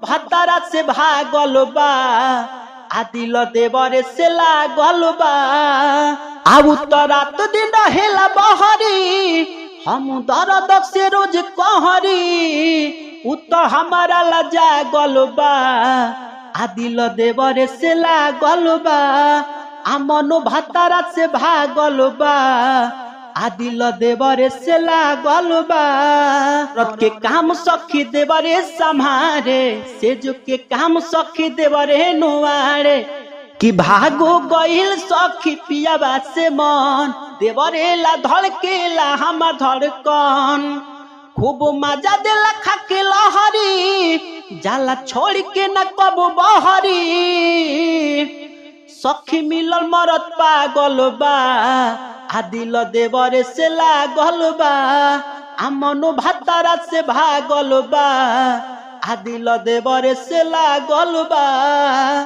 ভাতারা সে ভাগল বা আদিল দেবরে সে লাগল বা আবু তরাত দিন হেলা বহরি हम दर्द से रोज कहरी उत हमारा लजा गलबा आदिल देवरे से लागलबा आमनो भातारा से भागलबा आदिल देवरे से लागलबा रत के काम सखी देवरे संभारे सेज के काम सखी देवरे नुआरे कि भागो गइल सखी पियाबा से मन देवरेला धड़केला हमार धड़कन खूब मजा देला खाके लहरी जाला छोड़ के न कब बहरी सखी मिलल मरत पागल बा आदिल देवरे से लागल बा आमनो भातारा से भागल बा आदिल देवरे से लागल बा।